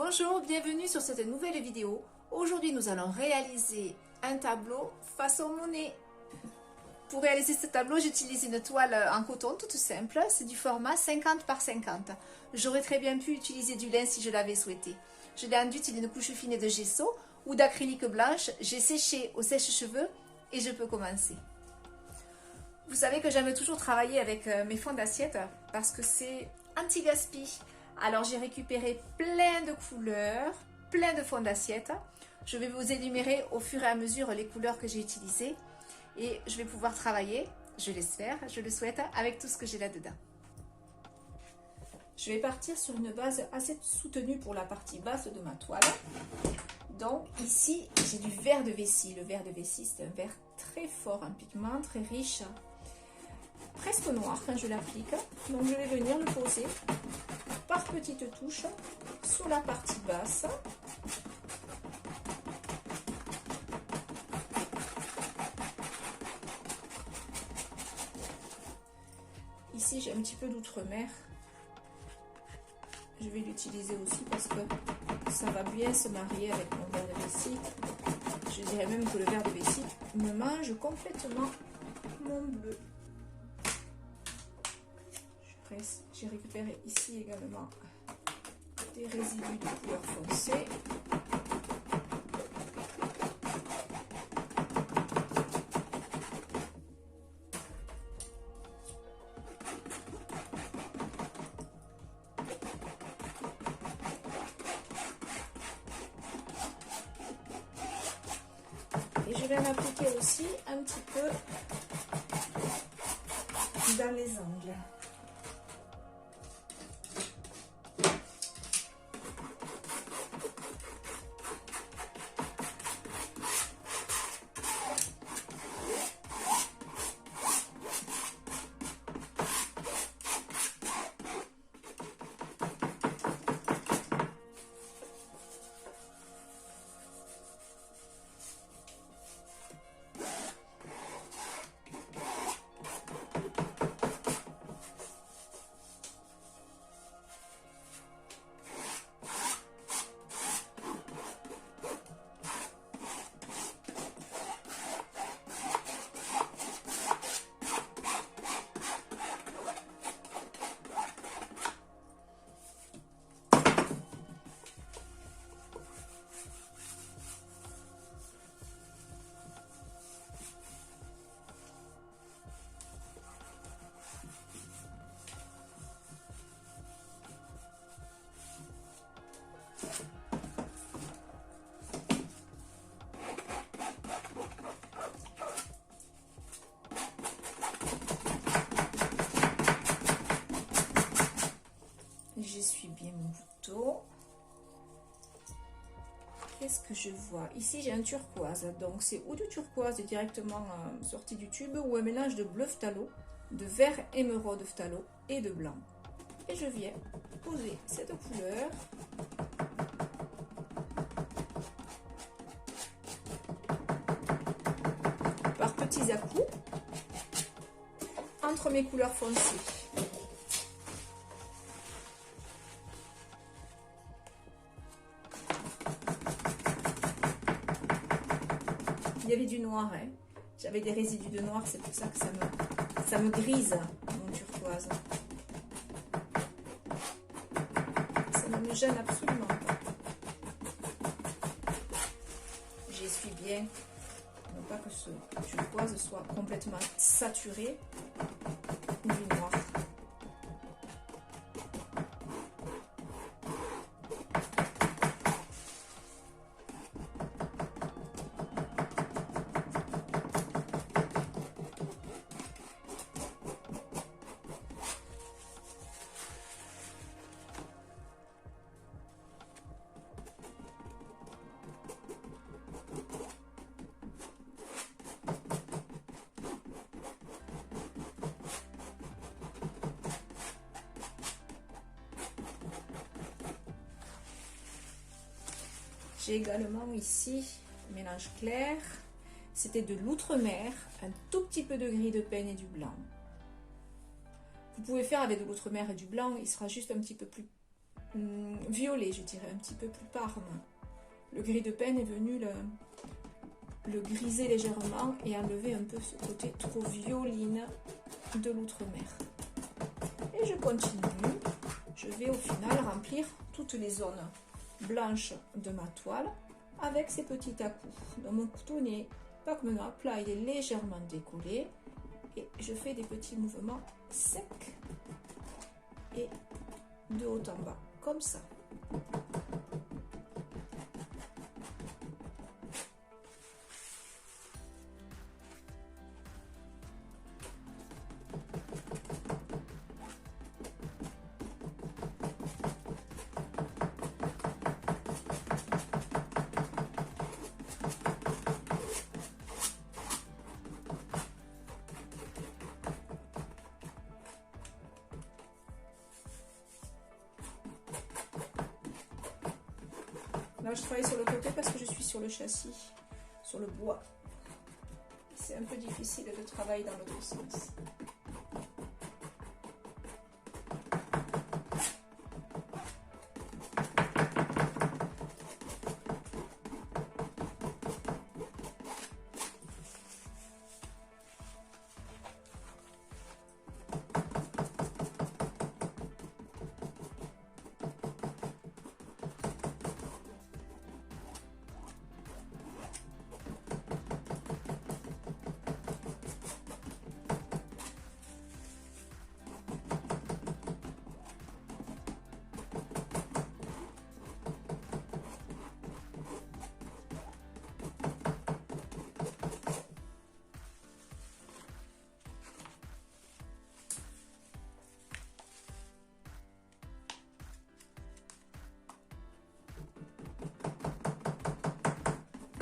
Bonjour, bienvenue sur cette nouvelle vidéo. Aujourd'hui, nous allons réaliser un tableau façon Monet. Pour réaliser ce tableau, j'utilise une toile en coton toute simple. C'est du format 50 par 50. J'aurais très bien pu utiliser du lin si je l'avais souhaité. Je l'ai enduite d'une couche fine de gesso ou d'acrylique blanche. J'ai séché au sèche-cheveux et je peux commencer. Vous savez que j'aime toujours travailler avec mes fonds d'assiette parce que c'est anti-gaspi. Alors j'ai récupéré plein de couleurs, plein de fonds d'assiette. Je vais vous énumérer au fur et à mesure les couleurs que j'ai utilisées et je vais pouvoir travailler, je l'espère, je le souhaite, avec tout ce que j'ai là-dedans. Je vais partir sur une base assez soutenue pour la partie basse de ma toile. Donc ici j'ai du vert de vessie. Le vert de vessie c'est un vert très fort, un pigment très riche, presque noir quand je l'applique. Donc je vais venir le poser par petites touches sur la partie basse. Ici j'ai un petit peu d'outremer. Je vais l'utiliser aussi parce que ça va bien se marier avec mon vert de vessie. Je dirais même que le vert de vessie me mange complètement mon bleu. J'ai récupéré ici également des résidus de couleur foncée. Et je vais m'appliquer aussi un petit peu dans les angles. J'essuie bien mon couteau. Qu'est-ce que je vois? Ici, j'ai un turquoise. Donc, c'est ou du turquoise directement sorti du tube ou un mélange de bleu phthalo, de vert émeraude phthalo et de blanc. Et je viens poser cette couleur par petits à-coups entre mes couleurs foncées. Il y avait du noir, hein. J'avais des résidus de noir, c'est pour ça que ça me grise mon turquoise. Ça ne me gêne absolument pas. J'essuie bien, non pas que ce turquoise soit complètement saturé du noir. J'ai également ici un mélange clair. C'était de l'outremer, un tout petit peu de gris de peigne et du blanc. Vous pouvez faire avec de l'outremer et du blanc, il sera juste un petit peu plus violet, je dirais, un petit peu plus parme. Le gris de peine est venu le griser légèrement et enlever un peu ce côté trop violine de l'outre-mer. Et je continue. Je vais au final remplir toutes les zones blanches de ma toile avec ces petits à-coups. Donc mon couteau n'est pas comme à plat, il est légèrement décollé. Et je fais des petits mouvements secs et de haut en bas, comme ça. Là, je travaille sur le côté parce que je suis sur le châssis, sur le bois. C'est un peu difficile de travailler dans l'autre sens.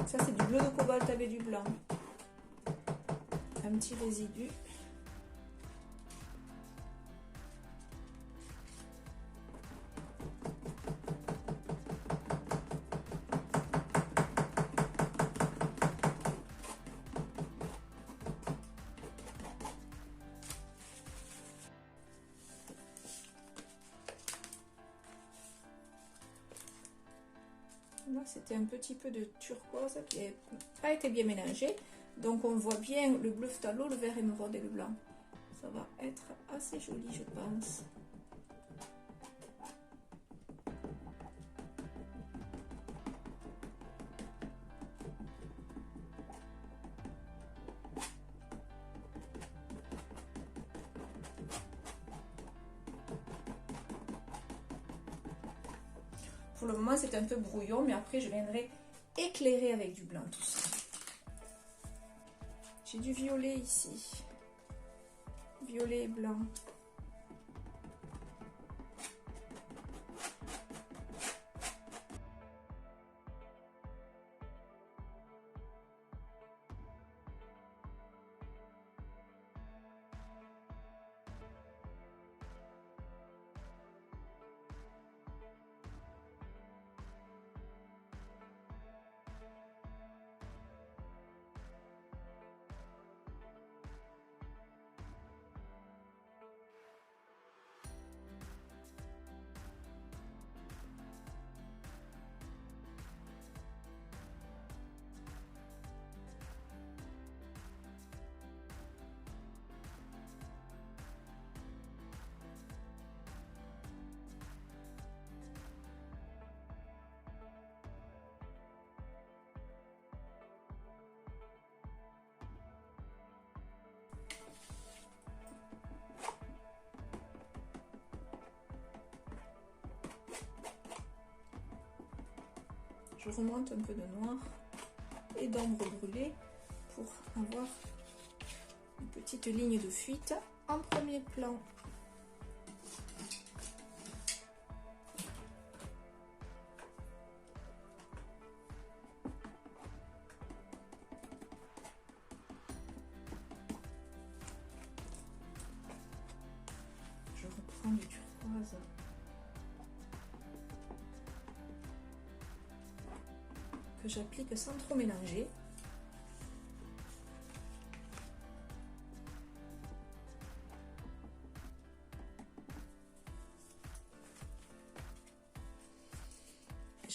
Ça, c'est du bleu de cobalt avec du blanc. Un petit résidu. Là, c'était un petit peu de turquoise qui n'a pas été bien mélangé. Donc, on voit bien le bleu phthalo, le vert émeraude et le blanc. Ça va être assez joli, je pense. Pour le moment, c'est un peu brouillon, mais après, je viendrai éclairer avec du blanc tout ça. J'ai du violet ici. Violet et blanc. Je remonte un peu de noir et d'ombre brûlée pour avoir une petite ligne de fuite en premier plan. Je reprends du turquoise. Que j'applique sans trop mélanger.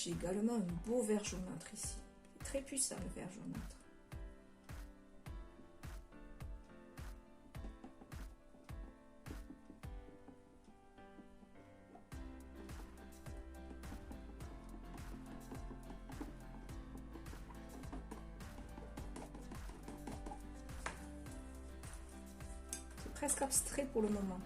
J'ai également un beau vert jaunâtre ici. Très puissant le vert jaunâtre. C'est presque abstrait pour le moment.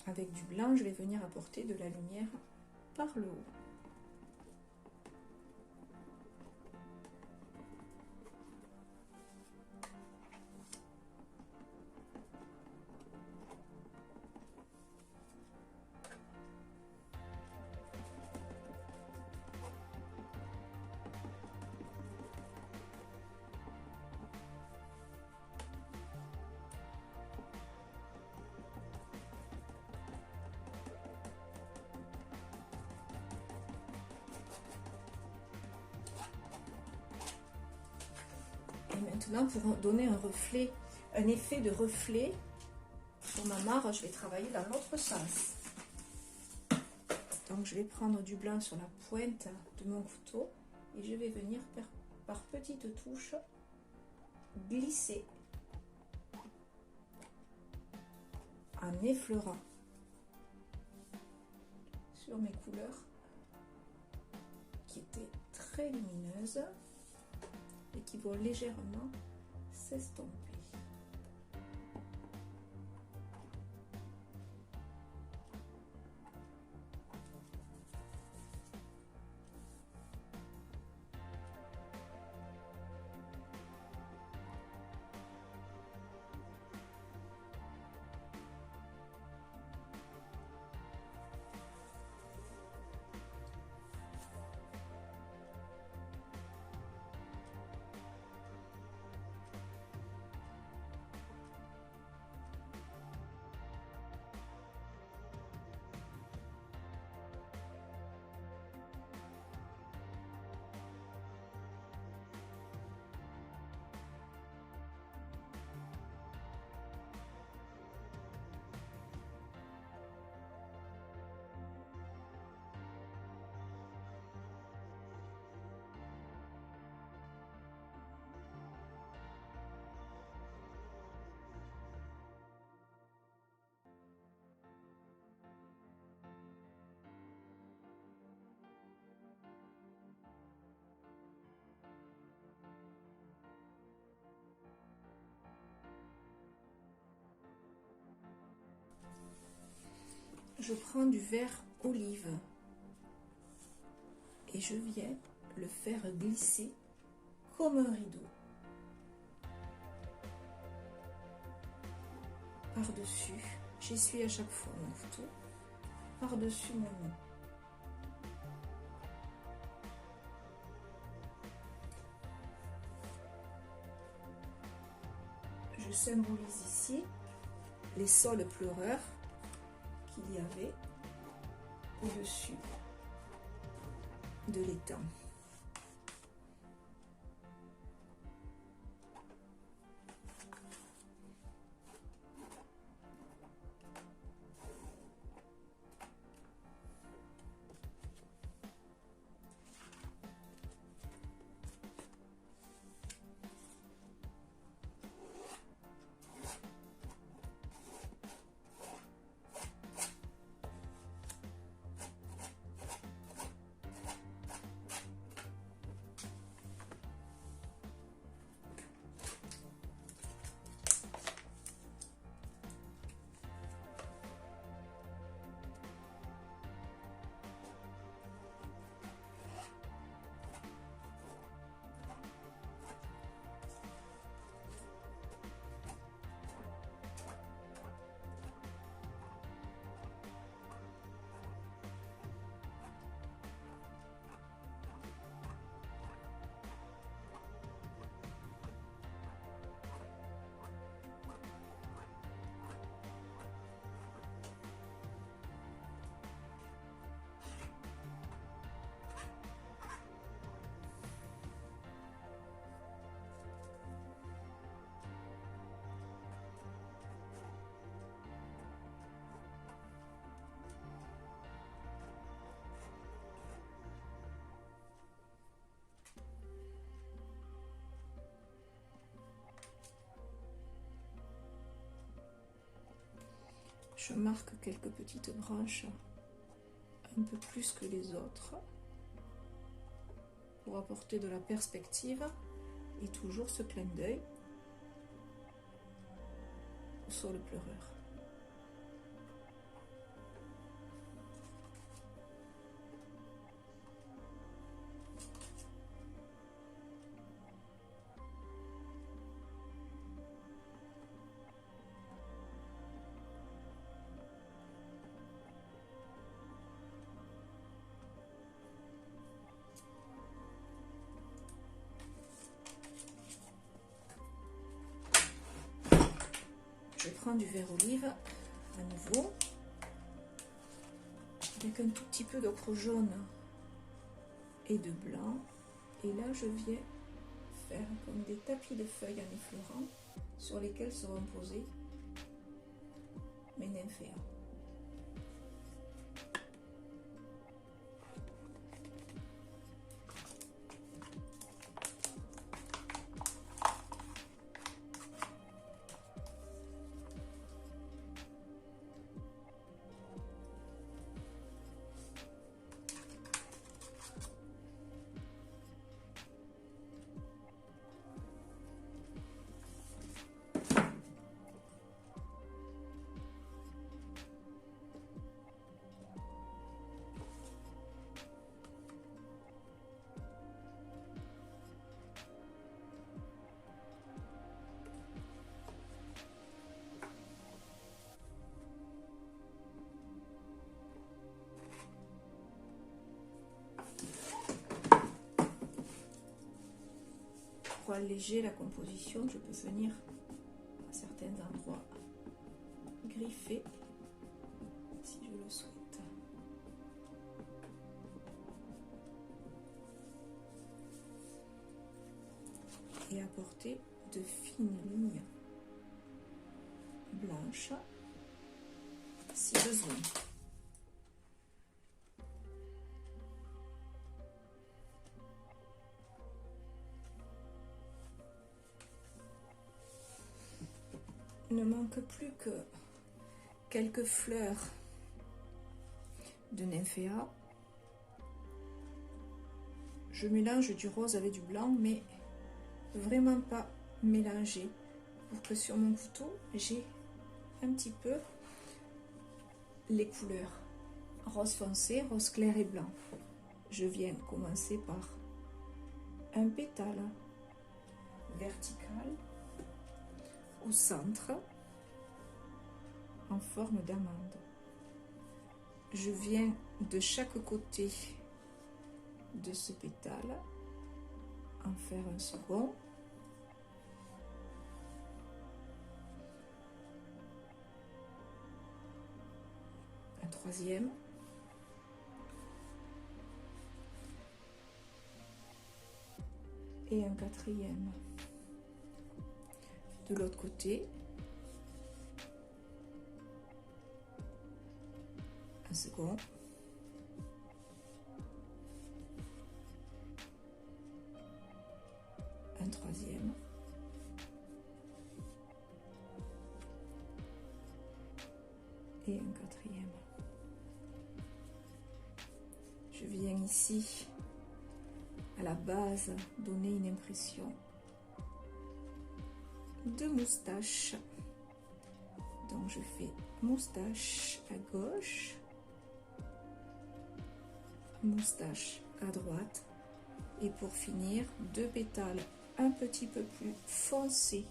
Avec du blanc, je vais venir apporter de la lumière par le haut. Maintenant, pour donner un reflet, un effet de reflet sur ma mare, je vais travailler dans l'autre sens. Donc je vais prendre du blanc sur la pointe de mon couteau et je vais venir par petites touches glisser en effleurant sur mes couleurs qui étaient très lumineuses et qui vont légèrement s'estomper. Je prends du vert olive et je viens le faire glisser comme un rideau par-dessus. J'essuie à chaque fois mon couteau par-dessus mon nez. Je symbolise ici les sols pleureurs qu'il y avait au-dessus de l'étang. Je marque quelques petites branches un peu plus que les autres pour apporter de la perspective et toujours ce clin d'œil sur le pleureur. Je prends du vert olive à nouveau avec un tout petit peu d'ocre jaune et de blanc, et là je viens faire comme des tapis de feuilles en effleurant sur lesquels seront posés mes nymphéas. Pour alléger la composition, je peux venir à certains endroits griffer si je le souhaite. Et apporter de fines lignes blanches si besoin. Il ne manque plus que quelques fleurs de nymphéa. Je mélange du rose avec du blanc, mais vraiment pas mélangé, pour que sur mon couteau j'ai un petit peu les couleurs rose foncé, rose clair et blanc. Je viens commencer par un pétale vertical au centre en forme d'amande. Je viens de chaque côté de ce pétale en faire un second, un troisième, et un quatrième. De l'autre côté, un second, un troisième, et un quatrième. Je viens ici à la base donner une impression de moustache. Donc je fais moustache à gauche, moustache à droite, et pour finir, deux pétales un petit peu plus foncés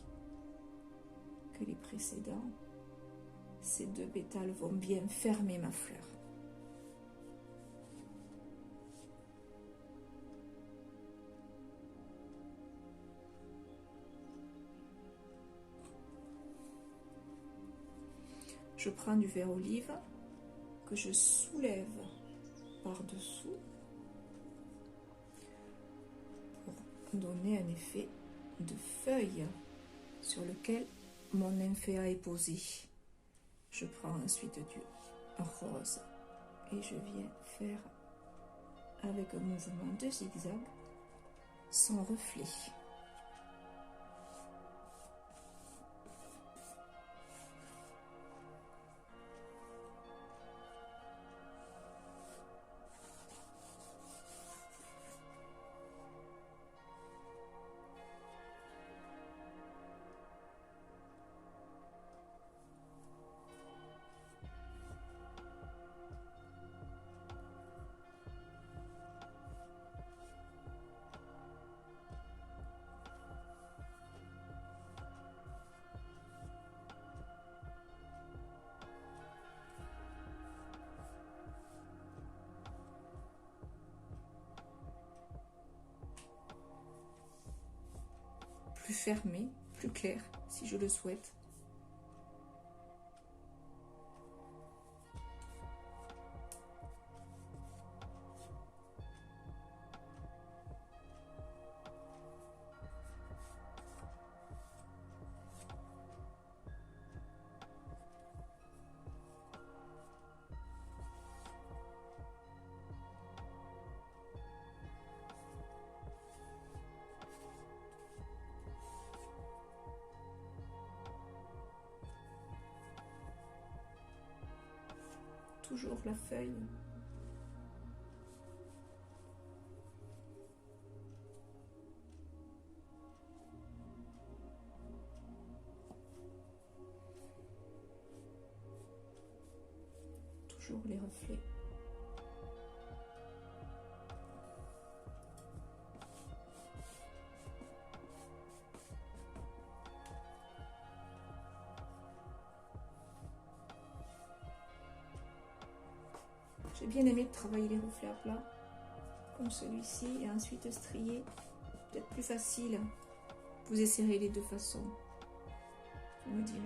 que les précédents. Ces deux pétales vont bien fermer ma fleur. Je prends du vert olive que je soulève par-dessous pour donner un effet de feuille sur lequel mon nymphéa est posé. Je prends ensuite du rose et je viens faire avec un mouvement de zigzag son reflet. plus fermé, plus clair, si je le souhaite. Toujours la feuille. Toujours les reflets. J'ai bien aimé travailler les reflets à plat, comme celui-ci, et ensuite strier. Peut-être plus facile. Vous essayerez les deux façons. Vous me direz.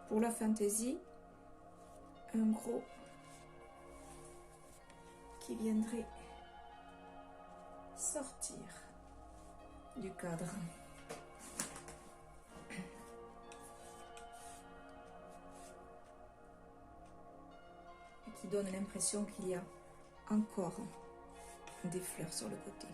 Pour la fantaisie, un gros qui viendrait sortir du cadre. Et qui donne l'impression qu'il y a encore des fleurs sur le côté.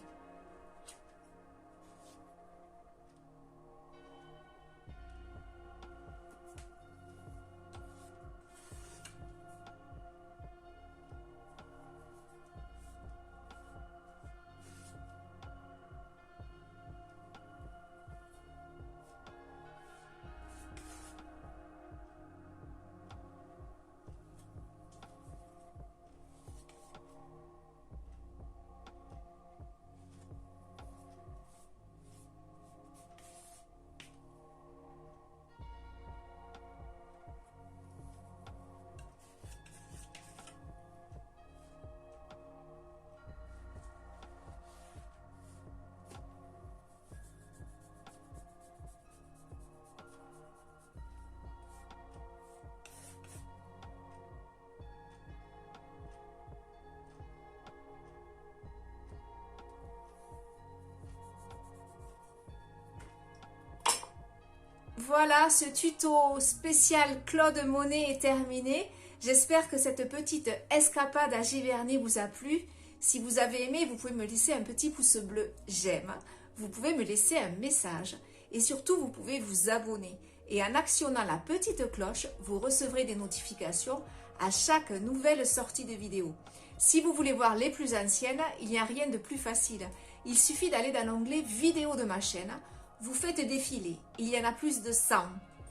Voilà, ce tuto spécial Claude Monet est terminé. J'espère que cette petite escapade à Giverny vous a plu. Si vous avez aimé, vous pouvez me laisser un petit pouce bleu, j'aime. Vous pouvez me laisser un message et surtout vous pouvez vous abonner. Et en actionnant la petite cloche, vous recevrez des notifications à chaque nouvelle sortie de vidéo. Si vous voulez voir les plus anciennes, il n'y a rien de plus facile. Il suffit d'aller dans l'onglet vidéo de ma chaîne. Vous faites défiler. Il y en a plus de 100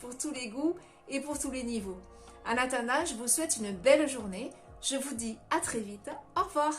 pour tous les goûts et pour tous les niveaux. En attendant, je vous souhaite une belle journée. Je vous dis à très vite. Au revoir.